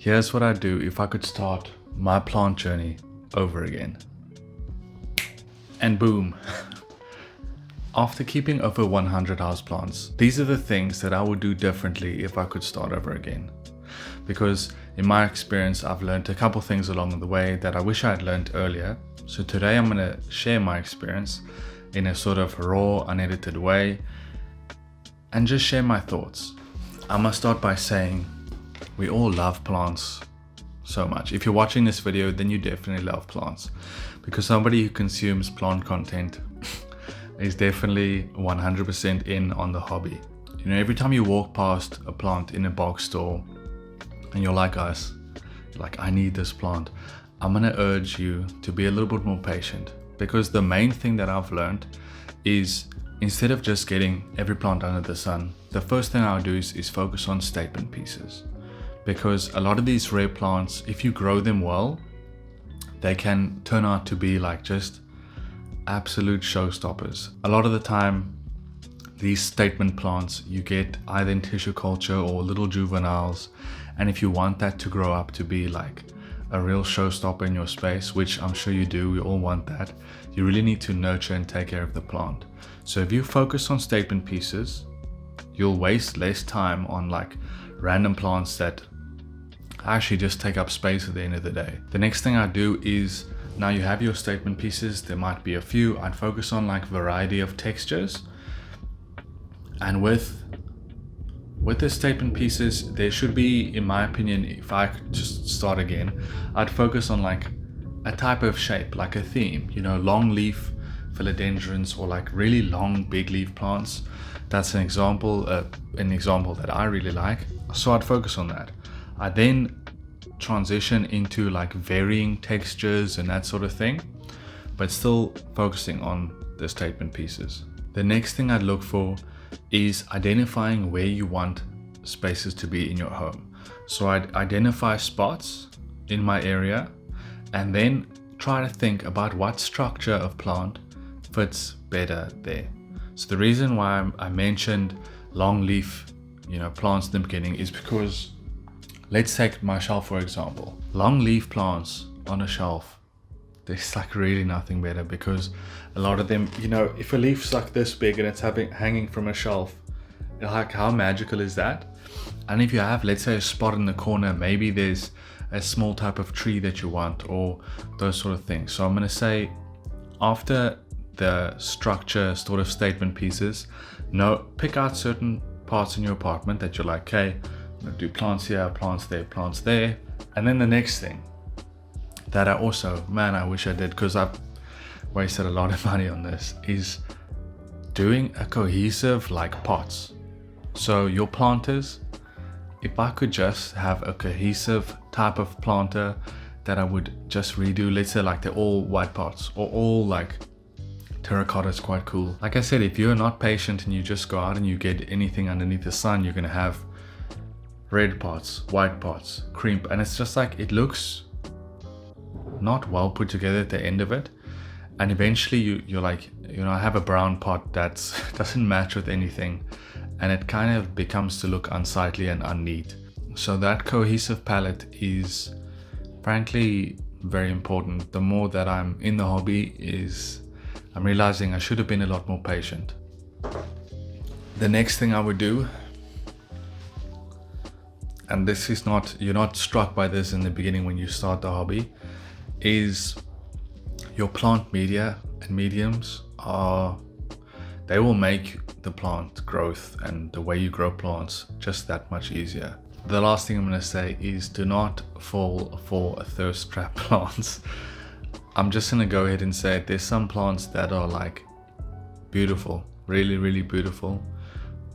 Here's what I'd do if I could start my plant journey over again. And boom. After keeping over 100 houseplants, these are the things that I would do differently if I could start over again. Because in my experience, I've learned a couple things along the way that I wish I had learned earlier. So today I'm going to share my experience in a sort of raw, unedited way and just share my thoughts. I must start by saying we all love plants so much. If you're watching this video, then you definitely love plants, because somebody who consumes plant content is definitely 100% in on the hobby. You know, every time you walk past a plant in a box store and you're like us, you're like, I need this plant, I'm gonna urge you to be a little bit more patient, because the main thing that I've learned is instead of just getting every plant under the sun, the first thing I'll do is focus on statement pieces. Because a lot of these rare plants, if you grow them well, they can turn out to be like just absolute showstoppers. A lot of the time, these statement plants you get either in tissue culture or little juveniles, and if you want that to grow up to be like a real showstopper in your space, which I'm sure you do, we all want that, you really need to nurture and take care of the plant. So if you focus on statement pieces, you'll waste less time on like random plants that actually just take up space at the end of the day. The next thing I do is, now you have your statement pieces, there might be a few, I'd focus on like variety of textures. And with the statement pieces, there should be, in my opinion, if I could just start again, I'd focus on like a type of shape, like a theme, you know, long leaf philodendrons or like really long big leaf plants. That's an example that I really like. So I'd focus on that. I then transition into like varying textures and that sort of thing, but still focusing on the statement pieces. The next thing I'd look for is identifying where you want spaces to be in your home. So I'd identify spots in my area and then try to think about what structure of plant fits better there. So the reason why I mentioned long leaf, you know, plants in the beginning is because, let's take my shelf for example. Long leaf plants on a shelf, there's like really nothing better, because a lot of them, you know, if a leaf's like this big and it's hanging from a shelf, like how magical is that? And if you have, let's say, a spot in the corner, maybe there's a small type of tree that you want, or those sort of things. So I'm going to say, after the structure sort of statement pieces, pick out certain parts in your apartment that you're like, okay, I'm gonna do plants here, plants there. And then the next thing that I wish I did, because I've wasted a lot of money on this, is doing a cohesive like pots. So your planters, if I could just have a cohesive type of planter that I would just redo, let's say like they're all white pots or all like terracotta is quite cool. Like I said, if you're not patient and you just go out and you get anything underneath the sun, you're gonna have red pots, white pots, cream, and it's just like, it looks not well put together at the end of it. And eventually you're like, you know, I have a brown pot that doesn't match with anything, and it kind of becomes to look unsightly and unneat. So that cohesive palette is frankly very important. The more that I'm in the hobby, I'm realizing I should have been a lot more patient. The next thing I would do, and this is not, you're not struck by this in the beginning when you start the hobby, is your plant media and mediums they will make the plant growth and the way you grow plants just that much easier. The last thing I'm going to say is, do not fall for thirst trap plants. I'm just going to go ahead and say it. There's some plants that are like beautiful, really, really beautiful,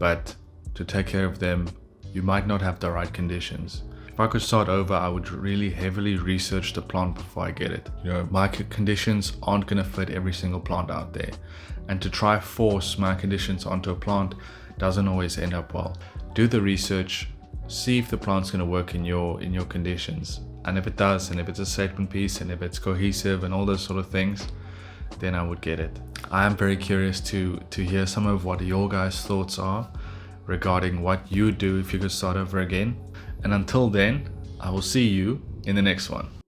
but to take care of them, you might not have the right conditions. If I could start over, I would really heavily research the plant before I get it. You know, my conditions aren't going to fit every single plant out there, and to try force my conditions onto a plant doesn't always end up well. Do the research, see if the plant's going to work in your conditions, and if it does, and if it's a statement piece, and if it's cohesive and all those sort of things, then I would get it. I am very curious to hear some of what your guys' thoughts are regarding what you do if you could start over again. And until then, I will see you in the next one.